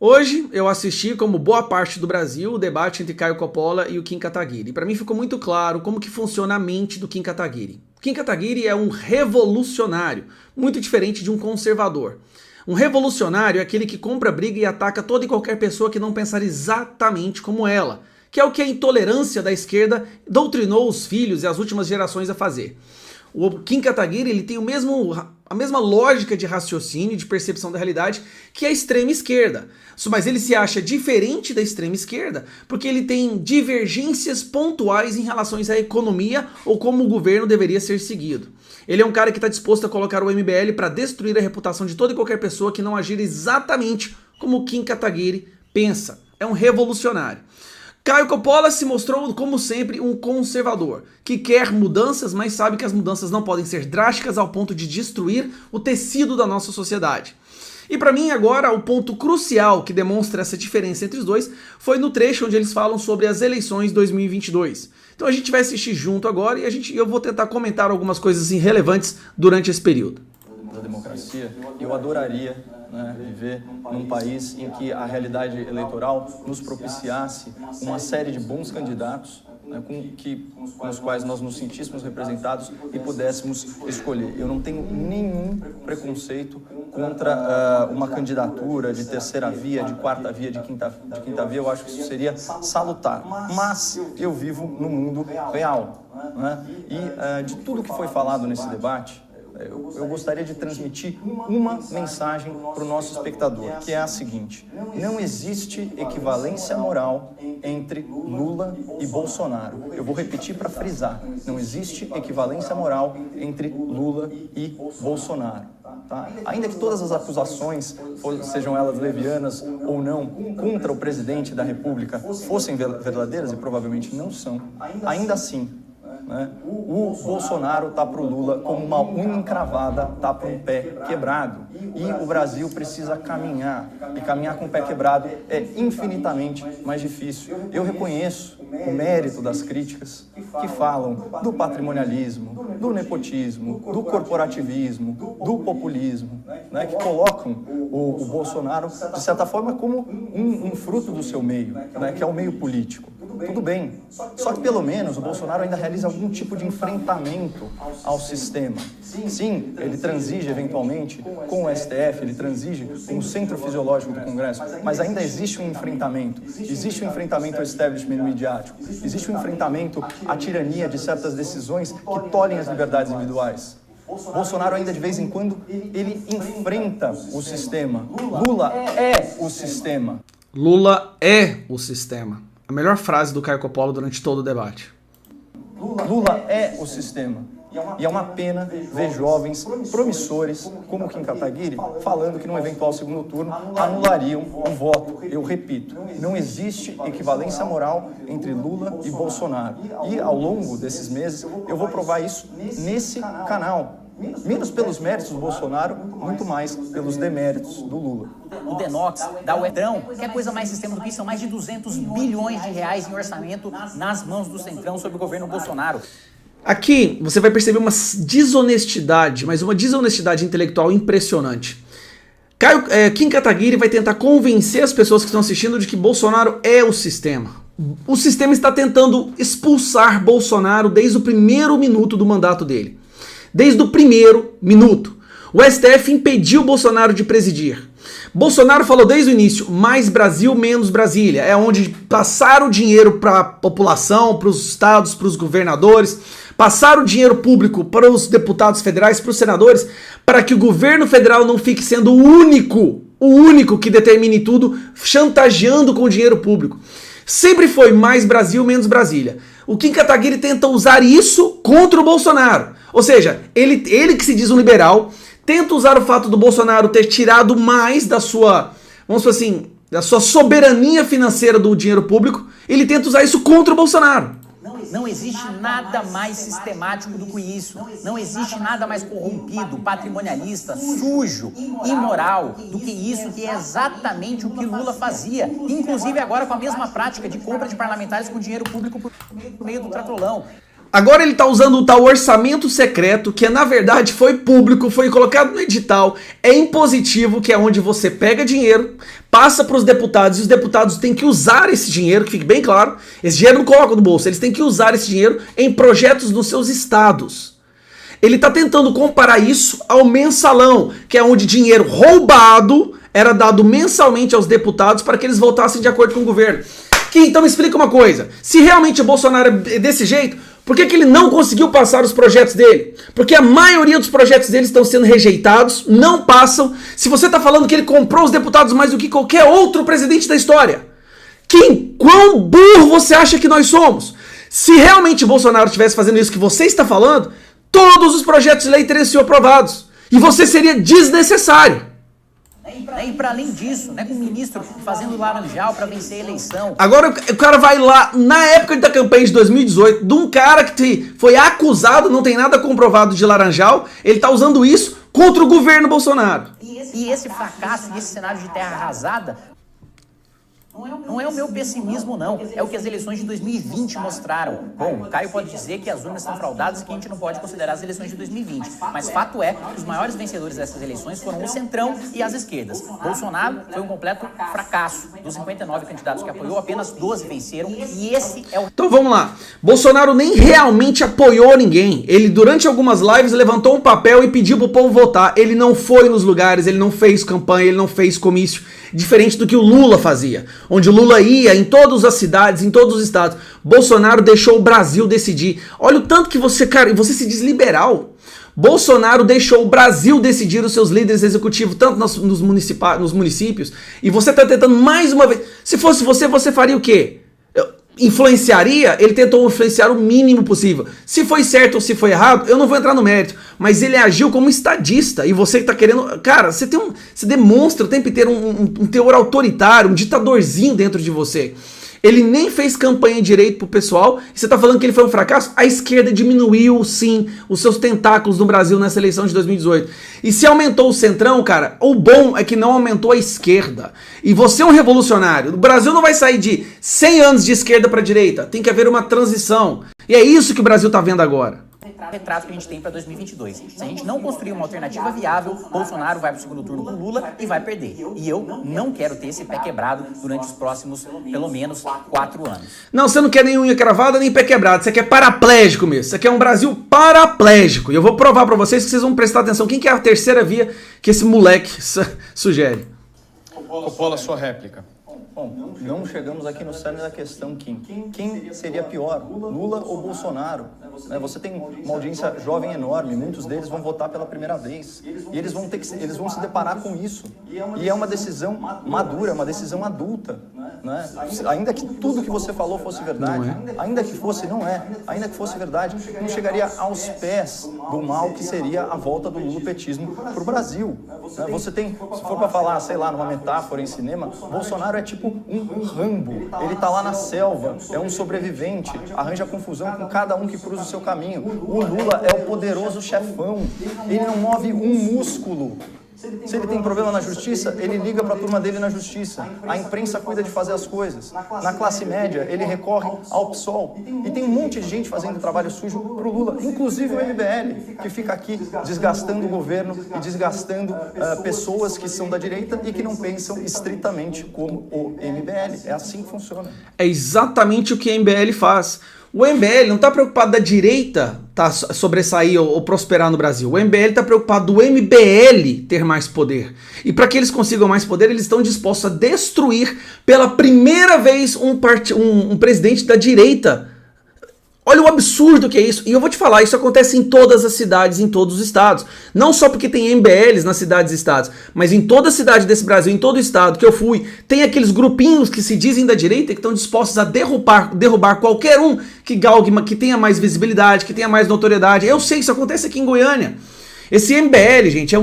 Hoje eu assisti, como boa parte do Brasil, o debate entre Caio Coppola e o Kim Kataguiri. E para mim ficou muito claro como que funciona a mente do Kim Kataguiri. O Kim Kataguiri é um revolucionário, muito diferente de um conservador. Um revolucionário é aquele que compra briga e ataca toda e qualquer pessoa que não pensar exatamente como ela, que é o que a intolerância da esquerda doutrinou os filhos e as últimas gerações a fazer. O Kim Kataguiri ele tem a mesma lógica de raciocínio, de percepção da realidade que a extrema esquerda. Mas ele se acha diferente da extrema esquerda porque ele tem divergências pontuais em relação à economia ou como o governo deveria ser seguido. Ele é um cara que está disposto a colocar o MBL para destruir a reputação de toda e qualquer pessoa que não agir exatamente como o Kim Kataguiri pensa. É um revolucionário. Caio Coppola se mostrou, como sempre, um conservador, que quer mudanças, mas sabe que as mudanças não podem ser drásticas ao ponto de destruir o tecido da nossa sociedade. E para mim agora o ponto crucial que demonstra essa diferença entre os dois foi no trecho onde eles falam sobre as eleições 2022. Então a gente vai assistir junto agora e eu vou tentar comentar algumas coisas relevantes durante esse período. Da democracia, eu adoraria viver num país em que a realidade eleitoral nos propiciasse uma série de bons candidatos com os quais nós nos sentíssemos representados e pudéssemos escolher. Eu não tenho nenhum preconceito contra uma candidatura de terceira via, de quarta via, de quinta via. Eu acho que isso seria salutar. Mas eu vivo no mundo real. E de tudo que foi falado nesse debate, eu gostaria de transmitir uma mensagem para o nosso espectador, que é a seguinte: não existe equivalência moral entre Lula e Bolsonaro. Eu vou repetir para frisar: não existe equivalência moral entre Lula e Bolsonaro. Tá? Ainda que todas as acusações, sejam elas levianas ou não, contra o presidente da República fossem verdadeiras, e provavelmente não são, ainda assim, o Bolsonaro está para o Lula como uma unha encravada está para um pé quebrado. E o Brasil precisa caminhar. E caminhar com o pé quebrado é infinitamente mais difícil. Eu reconheço o mérito das críticas que falam do patrimonialismo, do nepotismo, do corporativismo, do populismo, que colocam o Bolsonaro, de certa forma, como um fruto do seu meio, que é o meio político. Tudo bem, só que pelo menos o Bolsonaro ainda realiza algum tipo de enfrentamento ao sistema. Sim, ele transige eventualmente com o STF, ele transige com o centro fisiológico do Congresso, mas ainda existe um enfrentamento ao establishment midiático, existe um enfrentamento à tirania de certas decisões que tolhem as liberdades individuais. Bolsonaro ainda de vez em quando ele enfrenta o sistema. Lula é o sistema. Lula é o sistema. A melhor frase do Caio Coppola durante todo o debate. Lula é o sistema. E é uma pena ver jovens promissores, como o Kim Kataguiri, falando que num eventual segundo turno anulariam o voto. Eu repito, não existe equivalência moral entre Lula e Bolsonaro. E ao longo desses meses eu vou provar isso nesse canal. Menos pelos méritos do Bolsonaro, muito mais pelos deméritos do Lula. O Denox, da Uetrão, que é coisa mais sistema do que isso, são mais de 200 bilhões de reais em orçamento nas mãos do Centrão sob o governo Bolsonaro. Aqui você vai perceber uma desonestidade, mas uma desonestidade intelectual impressionante. Kim Kataguiri vai tentar convencer as pessoas que estão assistindo de que Bolsonaro é o sistema. O sistema está tentando expulsar Bolsonaro desde o primeiro minuto do mandato dele. Desde o primeiro minuto. O STF impediu Bolsonaro de presidir. Bolsonaro falou desde o início, mais Brasil, menos Brasília. É onde passar o dinheiro para a população, para os estados, para os governadores, passar o dinheiro público para os deputados federais, para os senadores, para que o governo federal não fique sendo o único que determine tudo, chantageando com o dinheiro público. Sempre foi mais Brasil, menos Brasília. O Kim Kataguiri tenta usar isso contra o Bolsonaro. Ou seja, ele que se diz um liberal, tenta usar o fato do Bolsonaro ter tirado mais da sua, vamos dizer assim, da sua soberania financeira do dinheiro público, ele tenta usar isso contra o Bolsonaro. Não existe nada mais sistemático do que isso. Não existe nada mais corrompido, patrimonialista, sujo, imoral do que isso, que é exatamente o que Lula fazia. Inclusive agora com a mesma prática de compra de parlamentares com dinheiro público por meio do Tratrolão. Agora ele tá usando o tal orçamento secreto, que na verdade foi público, foi colocado no edital, é impositivo, que é onde você pega dinheiro, passa para os deputados, e os deputados têm que usar esse dinheiro, que fique bem claro, esse dinheiro não coloca no bolso, eles têm que usar esse dinheiro em projetos nos seus estados. Ele tá tentando comparar isso ao mensalão, que é onde dinheiro roubado era dado mensalmente aos deputados para que eles votassem de acordo com o governo. Que então me explica uma coisa, se realmente o Bolsonaro é desse jeito, por que ele não conseguiu passar os projetos dele? Porque a maioria dos projetos dele estão sendo rejeitados, não passam. Se você está falando que ele comprou os deputados mais do que qualquer outro presidente da história, quão burro você acha que nós somos? Se realmente o Bolsonaro estivesse fazendo isso que você está falando, todos os projetos de lei teriam sido aprovados. E você seria desnecessário. E para além disso, né, com o ministro fazendo laranjal para vencer a eleição. Agora o cara vai lá, na época da campanha de 2018, de um cara que foi acusado, não tem nada comprovado de laranjal, ele tá usando isso contra o governo Bolsonaro. E esse fracasso, e esse cenário de terra arrasada, não é o meu pessimismo, não. É o que as eleições de 2020 mostraram. Bom, o Caio pode dizer que as urnas são fraudadas e que a gente não pode considerar as eleições de 2020. Mas fato é que os maiores vencedores dessas eleições foram o Centrão e as esquerdas. Bolsonaro foi um completo fracasso. Dos 59 candidatos que apoiou, apenas 12 venceram. E esse é o... Então vamos lá. Bolsonaro nem realmente apoiou ninguém. Ele, durante algumas lives, levantou um papel e pediu pro povo votar. Ele não foi nos lugares, ele não fez campanha, ele não fez comício. Diferente do que o Lula fazia, onde o Lula ia em todas as cidades, em todos os estados. Bolsonaro deixou o Brasil decidir. Olha o tanto que você, cara, você se diz liberal. Bolsonaro deixou o Brasil decidir os seus líderes executivos, tanto nos municípios, e você está tentando mais uma vez. Se fosse você, você faria o quê? Influenciaria? Ele tentou influenciar o mínimo possível. Se foi certo ou se foi errado, eu não vou entrar no mérito. Mas ele agiu como estadista. E você que tá querendo... Cara, você demonstra o tempo inteiro um teor autoritário, um ditadorzinho dentro de você. Ele nem fez campanha direito pro pessoal. E você tá falando que ele foi um fracasso? A esquerda diminuiu, sim, os seus tentáculos no Brasil nessa eleição de 2018. E se aumentou o centrão, cara, o bom é que não aumentou a esquerda. E você é um revolucionário. O Brasil não vai sair de 100 anos de esquerda pra direita. Tem que haver uma transição. E é isso que o Brasil tá vendo agora. Retrato que a gente tem para 2022. Se a gente não construir uma alternativa viável, Bolsonaro vai para o segundo turno com Lula e vai perder. E eu não quero ter esse pé quebrado durante os próximos, pelo menos, 4 anos. Não, você não quer nem unha cravada, nem pé quebrado. Você quer paraplégico mesmo. Você quer um Brasil paraplégico. E eu vou provar para vocês que vocês vão prestar atenção. Quem que é a terceira via que esse moleque sugere? Coppola, sua réplica. Bom, não chegamos aqui no cerne da questão, Kim. Quem seria pior, Lula ou Bolsonaro? Você tem uma audiência jovem enorme, muitos deles vão votar pela primeira vez. E eles vão se deparar com isso. E é uma decisão madura, uma decisão adulta. Né? Ainda que tudo que você falou fosse verdade, ainda que fosse, não é, ainda que fosse verdade, não chegaria aos pés do mal que seria a volta do lulopetismo para o Brasil. Você tem, se for para falar, sei lá, numa metáfora em cinema, Bolsonaro é tipo um Rambo, ele tá lá na selva, é um sobrevivente, arranja confusão com cada um que cruza o seu caminho. O Lula é o poderoso chefão, ele não move um músculo. Se ele tem problema na justiça, ele liga para a turma dele na justiça. A imprensa cuida de fazer as coisas. Na classe média, ele recorre ao PSOL. E tem um monte de gente fazendo trabalho sujo para o Lula, inclusive o MBL, que fica aqui desgastando o governo e desgastando pessoas que são da direita e que não pensam estritamente como o MBL. É assim que funciona. É exatamente o que o MBL faz. O MBL não está preocupado da direita sobressair ou prosperar no Brasil. O MBL está preocupado do MBL ter mais poder. E para que eles consigam mais poder, eles estão dispostos a destruir pela primeira vez um presidente da direita. Olha o absurdo que é isso. E eu vou te falar, isso acontece em todas as cidades, em todos os estados. Não só porque tem MBLs nas cidades e estados, mas em toda cidade desse Brasil, em todo estado que eu fui, tem aqueles grupinhos que se dizem da direita e que estão dispostos a derrubar qualquer um que galgue, que tenha mais visibilidade, que tenha mais notoriedade. Eu sei, isso acontece aqui em Goiânia. Esse MBL, gente,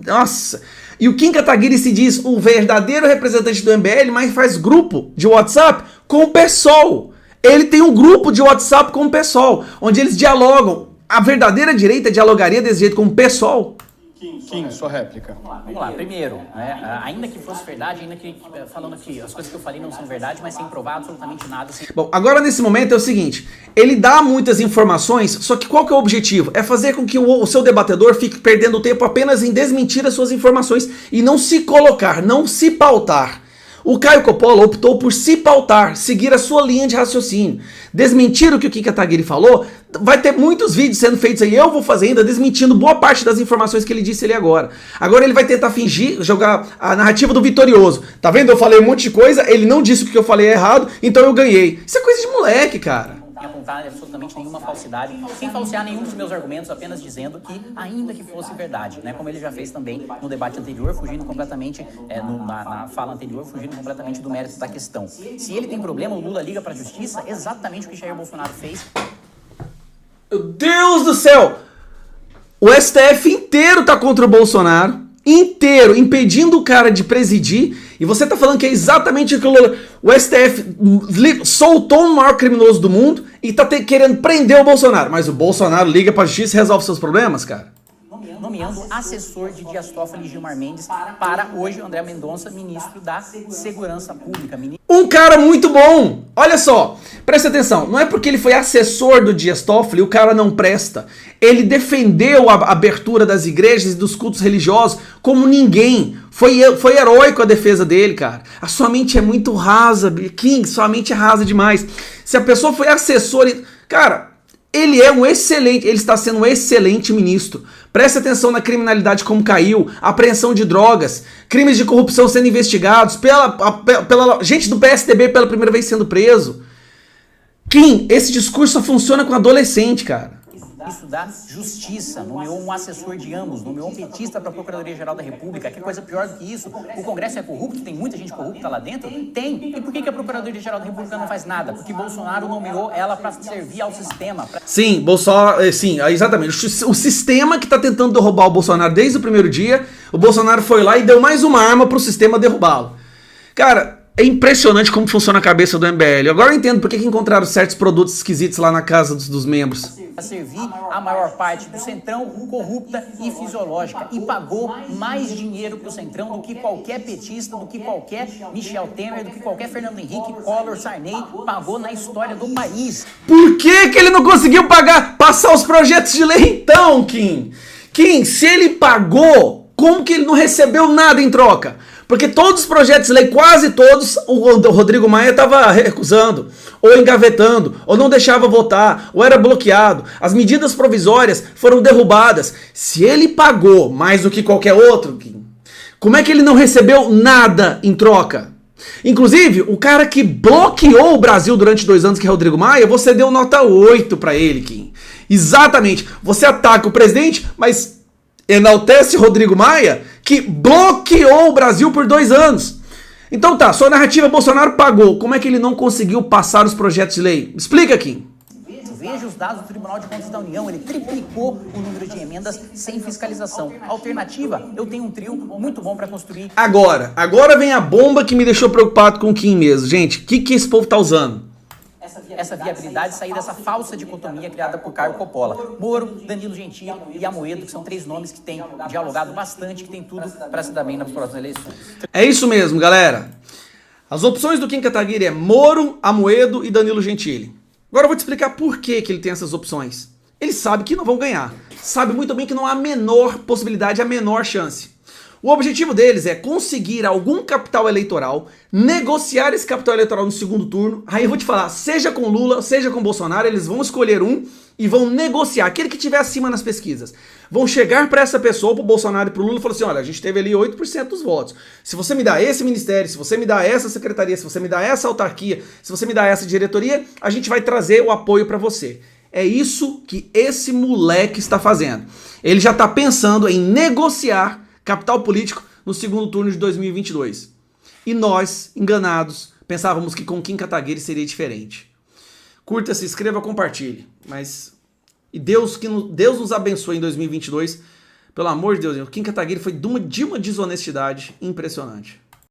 nossa... E o Kim Kataguiri se diz o verdadeiro representante do MBL, mas faz grupo de WhatsApp com o PSOL. Ele tem um grupo de WhatsApp com o PSOL, onde eles dialogam. A verdadeira direita dialogaria desse jeito com o PSOL? Kim, sua réplica. Vamos lá, primeiro, né, ainda que fosse verdade, ainda que, falando aqui, as coisas que eu falei não são verdade, mas sem provar absolutamente nada. Bom, agora nesse momento é o seguinte, ele dá muitas informações, só que qual que é o objetivo? É fazer com que o seu debatedor fique perdendo tempo apenas em desmentir as suas informações e não se colocar, não se pautar. O Caio Coppola optou por se pautar, seguir a sua linha de raciocínio. Desmentir o que o Kim Kataguiri falou, vai ter muitos vídeos sendo feitos aí, eu vou fazer ainda desmentindo boa parte das informações que ele disse ali agora. Agora ele vai tentar fingir, jogar a narrativa do vitorioso. Tá vendo? Eu falei um monte de coisa, ele não disse o que eu falei é errado, então eu ganhei. Isso é coisa de moleque, cara. Apontar absolutamente nenhuma falsidade, sem falsear nenhum dos meus argumentos, apenas dizendo que, ainda que fosse verdade, né, como ele já fez também no debate anterior, fugindo completamente, na fala anterior, fugindo completamente do mérito da questão. Se ele tem problema, o Lula liga para a justiça, exatamente o que Jair Bolsonaro fez. Meu Deus do céu! O STF inteiro tá contra o Bolsonaro, inteiro, impedindo o cara de presidir, e você tá falando que é exatamente aquilo. O STF soltou o maior criminoso do mundo e tá querendo prender o Bolsonaro, mas o Bolsonaro liga pra justiça e resolve seus problemas, cara? Nomeando assessor de Dias Toffoli e Gilmar Mendes para hoje André Mendonça, ministro da Segurança Pública. Um cara muito bom! Olha só, presta atenção, não é porque ele foi assessor do Dias Toffoli, o cara não presta. Ele defendeu a abertura das igrejas e dos cultos religiosos como ninguém. Foi heróico a defesa dele, cara. A sua mente é muito rasa, Kim, sua mente é rasa demais. Se a pessoa foi assessor... Cara, ele é um excelente, ele está sendo um excelente ministro. Presta atenção na criminalidade como caiu, apreensão de drogas, crimes de corrupção sendo investigados, pela gente do PSDB pela primeira vez sendo preso. Kim, esse discurso só funciona com adolescente, cara. Isso da justiça, nomeou um assessor de ambos, nomeou um petista para a Procuradoria-Geral da República. Que coisa pior do que isso? O Congresso é corrupto? Tem muita gente corrupta lá dentro? Tem. E por que a Procuradoria-Geral da República não faz nada? Porque Bolsonaro nomeou ela para servir ao sistema. Sim, sim, exatamente. O sistema que está tentando derrubar o Bolsonaro desde o primeiro dia, o Bolsonaro foi lá e deu mais uma arma para o sistema derrubá-lo. Cara... É impressionante como funciona a cabeça do MBL. Agora eu entendo por que encontraram certos produtos esquisitos lá na casa dos membros. Para servir a maior parte do Centrão corrupta e fisiológica. E pagou mais dinheiro para o Centrão do que qualquer petista, do que qualquer Michel Temer, do que qualquer Fernando Henrique, Collor, Sarney pagou na história do país. Por que ele não conseguiu passar os projetos de lei então, Kim? Kim, se ele pagou, como que ele não recebeu nada em troca? Porque todos os projetos de lei, quase todos, o Rodrigo Maia estava recusando, ou engavetando, ou não deixava votar, ou era bloqueado. As medidas provisórias foram derrubadas. Se ele pagou mais do que qualquer outro, como é que ele não recebeu nada em troca? Inclusive, o cara que bloqueou o Brasil durante 2 anos, que é Rodrigo Maia, você deu nota 8 para ele, Kim. Exatamente. Você ataca o presidente, mas enaltece Rodrigo Maia, que bloqueou o Brasil por 2 anos. Então tá, sua narrativa Bolsonaro pagou. Como é que ele não conseguiu passar os projetos de lei? Explica aqui. Veja os dados do Tribunal de Contas da União, ele triplicou o número de emendas sem fiscalização. Alternativa, eu tenho um trio muito bom para construir. Agora vem a bomba que me deixou preocupado com o Kim mesmo. Gente, o que esse povo tá usando? Essa viabilidade, sair dessa falsa dicotomia criada por Caio Coppola. Moro, Danilo Gentili e Amoedo, que são 3 nomes que têm dialogado bastante, que tem tudo para se dar bem nas próximas eleições. É isso mesmo, galera. As opções do Kim Kataguiri é Moro, Amoedo e Danilo Gentili. Agora eu vou te explicar por que ele tem essas opções. Ele sabe que não vão ganhar. Sabe muito bem que não há a menor possibilidade, a menor chance. O objetivo deles é conseguir algum capital eleitoral, negociar esse capital eleitoral no segundo turno. Aí eu vou te falar, seja com Lula, seja com Bolsonaro, eles vão escolher um e vão negociar, aquele que estiver acima nas pesquisas. Vão chegar para essa pessoa, para o Bolsonaro e para o Lula, e falar assim, olha, a gente teve ali 8% dos votos. Se você me dá esse ministério, se você me dá essa secretaria, se você me dá essa autarquia, se você me dá essa diretoria, a gente vai trazer o apoio para você. É isso que esse moleque está fazendo. Ele já está pensando em negociar capital político no segundo turno de 2022. E nós, enganados, pensávamos que com Kim Kataguiri seria diferente. Curta, se inscreva, compartilhe. E Deus nos abençoe em 2022. Pelo amor de Deus, o Kim Kataguiri foi de uma desonestidade impressionante.